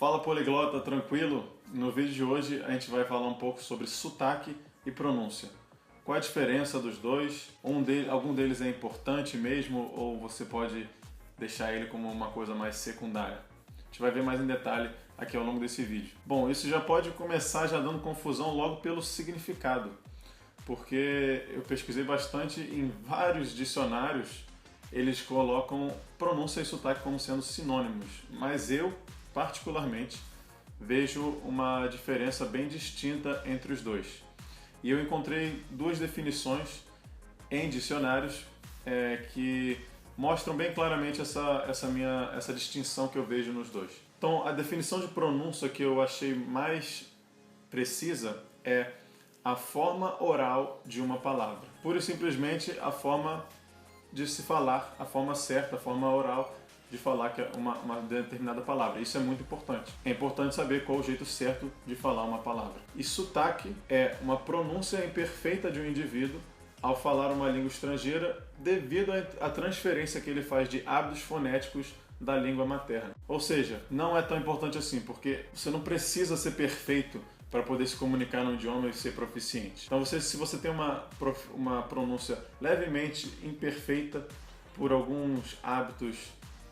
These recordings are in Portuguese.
Fala poliglota, tranquilo? No vídeo de hoje a gente vai falar um pouco sobre sotaque e pronúncia. Qual é a diferença dos dois? Algum deles é importante mesmo ou você pode deixar ele como uma coisa mais secundária? A gente vai ver mais em detalhe aqui ao longo desse vídeo. Bom, isso já pode começar já dando confusão logo pelo significado, porque eu pesquisei bastante em vários dicionários, eles colocam pronúncia e sotaque como sendo sinônimos, mas eu, particularmente, vejo uma diferença bem distinta entre os dois. E eu encontrei duas definições em dicionários que mostram bem claramente essa distinção que eu vejo nos dois. Então, a definição de pronúncia que eu achei mais precisa é a forma oral de uma palavra. Pura e simplesmente a forma de se falar, a forma certa, a forma oral de falar que é uma determinada palavra. Isso é muito importante. É importante saber qual o jeito certo de falar uma palavra. E sotaque é uma pronúncia imperfeita de um indivíduo ao falar uma língua estrangeira devido à transferência que ele faz de hábitos fonéticos da língua materna. Ou seja, não é tão importante assim, porque você não precisa ser perfeito para poder se comunicar no idioma e ser proficiente. Então, se você tem uma pronúncia levemente imperfeita por alguns hábitos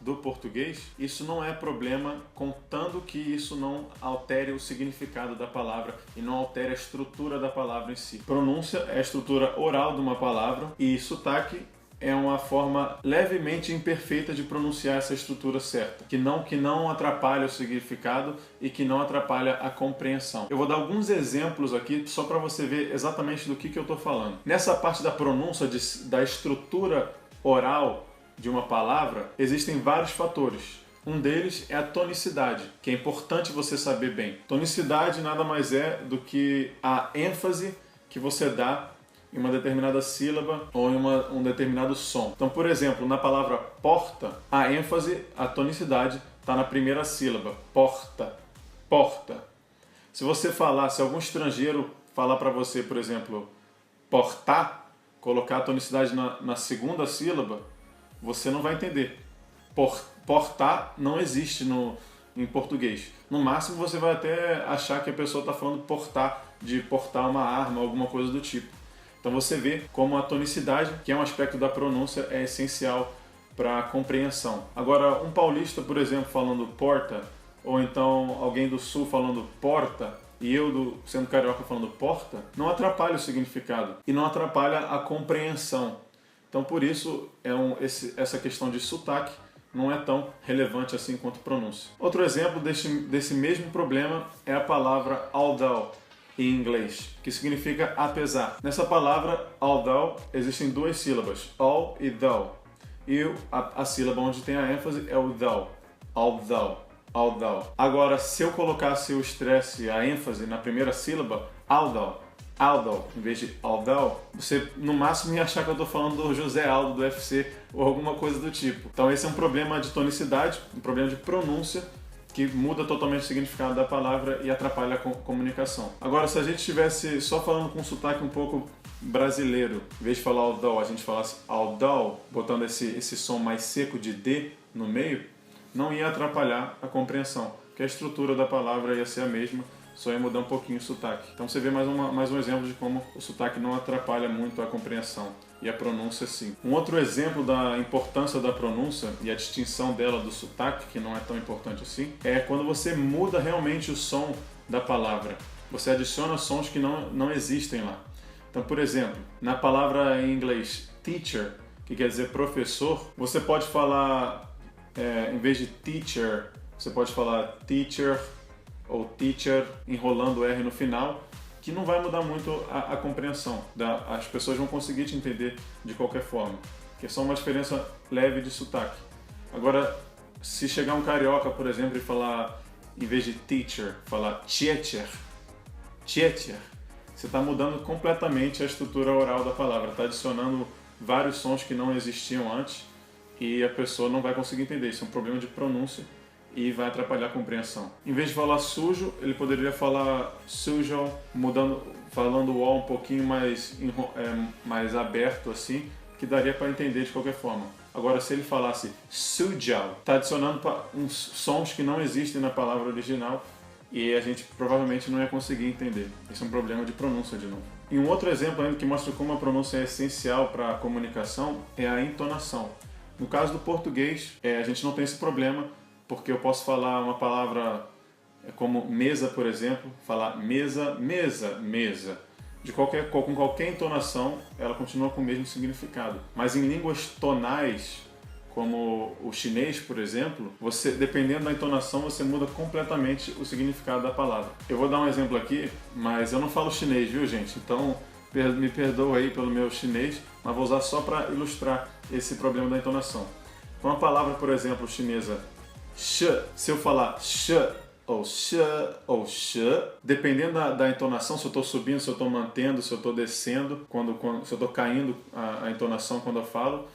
do português, isso não é problema, contanto que isso não altere o significado da palavra e não altere a estrutura da palavra em si. Pronúncia é a estrutura oral de uma palavra e sotaque é uma forma levemente imperfeita de pronunciar essa estrutura certa, que não atrapalha o significado e que não atrapalha a compreensão. Eu vou dar alguns exemplos aqui só para você ver exatamente do que eu estou falando. Nessa parte da pronúncia, da estrutura oral de uma palavra, existem vários fatores. Um deles é a tonicidade, que é importante você saber bem. Tonicidade nada mais é do que a ênfase que você dá em uma determinada sílaba ou em um determinado som. Então, por exemplo, na palavra porta, a ênfase, a tonicidade está na primeira sílaba. Porta, porta. Se algum estrangeiro falar para você, por exemplo, portar, colocar a tonicidade na segunda sílaba, você não vai entender. Portar não existe em português. No máximo você vai até achar que a pessoa está falando de portar uma arma, alguma coisa do tipo. Então você vê como a tonicidade, que é um aspecto da pronúncia, é essencial para a compreensão. Agora, um paulista, por exemplo, falando porta, ou então alguém do sul falando porta, e eu, sendo carioca, falando porta, não atrapalha o significado e não atrapalha a compreensão. Então, por isso, essa questão de sotaque não é tão relevante assim quanto pronúncia. Outro exemplo desse mesmo problema é a palavra although, em inglês, que significa apesar. Nessa palavra, although, existem duas sílabas, all e though. E a sílaba onde tem a ênfase é o though, although, although. Agora, se eu colocasse o estresse, a ênfase na primeira sílaba, although, em vez de although, você no máximo ia achar que eu estou falando do José Aldo do UFC ou alguma coisa do tipo. Então esse é um problema de tonicidade, um problema de pronúncia, que muda totalmente o significado da palavra e atrapalha a comunicação. Agora, se a gente estivesse só falando com um sotaque um pouco brasileiro, em vez de falar although, a gente falasse although, botando esse som mais seco de D no meio, não ia atrapalhar a compreensão, porque a estrutura da palavra ia ser a mesma, só ia mudar um pouquinho o sotaque. Então você vê mais um exemplo de como o sotaque não atrapalha muito a compreensão. E a pronúncia sim. Um outro exemplo da importância da pronúncia e a distinção dela do sotaque, que não é tão importante assim, é quando você muda realmente o som da palavra. Você adiciona sons que não existem lá. Então, por exemplo, na palavra em inglês teacher, que quer dizer professor, você pode falar, em vez de teacher, você pode falar teacher ou teacher, enrolando o R no final, que não vai mudar muito a compreensão. As pessoas vão conseguir te entender de qualquer forma, que é só uma diferença leve de sotaque. Agora, se chegar um carioca, por exemplo, e falar, em vez de teacher, falar teacher, você está mudando completamente a estrutura oral da palavra, está adicionando vários sons que não existiam antes e a pessoa não vai conseguir entender. Isso é um problema de pronúncia e vai atrapalhar a compreensão. Em vez de falar sujo, ele poderia falar sujo, falando o O um pouquinho mais aberto assim, que daria para entender de qualquer forma. Agora, se ele falasse sujal, está adicionando uns sons que não existem na palavra original e a gente provavelmente não ia conseguir entender. Esse é um problema de pronúncia de novo. E um outro exemplo ainda que mostra como a pronúncia é essencial para a comunicação é a entonação. No caso do português, a gente não tem esse problema, porque eu posso falar uma palavra como mesa, por exemplo, falar mesa, mesa, mesa. Com qualquer entonação, ela continua com o mesmo significado. Mas em línguas tonais, como o chinês, por exemplo, dependendo da entonação, você muda completamente o significado da palavra. Eu vou dar um exemplo aqui, mas eu não falo chinês, viu, gente? Então, me perdoa aí pelo meu chinês, mas vou usar só para ilustrar esse problema da entonação. Uma palavra, por exemplo, chinesa, sh, se eu falar sh, ou sh, dependendo da entonação, se eu estou subindo, se eu estou mantendo, se eu estou descendo, se eu estou caindo a entonação quando eu falo,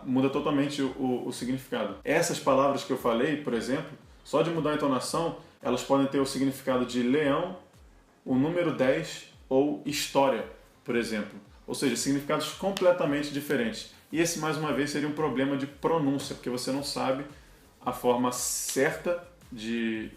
muda totalmente o significado. Essas palavras que eu falei, por exemplo, só de mudar a entonação, elas podem ter o significado de leão, o número 10 ou história, por exemplo. Ou seja, significados completamente diferentes. E esse, mais uma vez, seria um problema de pronúncia, porque você não sabe a forma certa de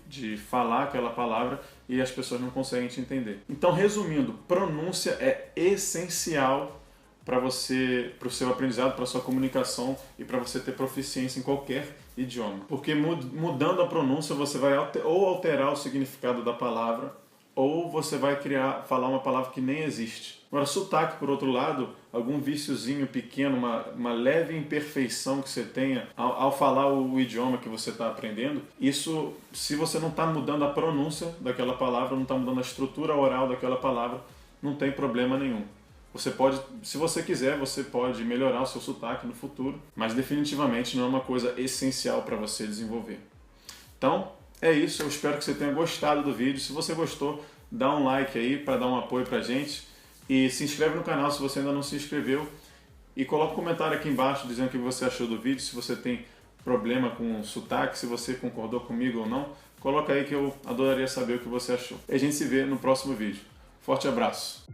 falar aquela palavra e as pessoas não conseguem te entender. Então, resumindo, pronúncia é essencial para o seu aprendizado, para a sua comunicação e para você ter proficiência em qualquer idioma. Porque mudando a pronúncia, você vai ou alterar o significado da palavra, ou você vai falar uma palavra que nem existe. Agora, sotaque, por outro lado, algum viciozinho pequeno, uma leve imperfeição que você tenha ao falar o idioma que você está aprendendo, isso, se você não está mudando a pronúncia daquela palavra, não está mudando a estrutura oral daquela palavra, não tem problema nenhum. Você pode, se você quiser, você pode melhorar o seu sotaque no futuro, mas definitivamente não é uma coisa essencial para você desenvolver. Então, é isso, eu espero que você tenha gostado do vídeo. Se você gostou, dá um like aí para dar um apoio pra gente. E se inscreve no canal se você ainda não se inscreveu. E coloca um comentário aqui embaixo dizendo o que você achou do vídeo, se você tem problema com sotaque, se você concordou comigo ou não. Coloca aí que eu adoraria saber o que você achou. E a gente se vê no próximo vídeo. Forte abraço!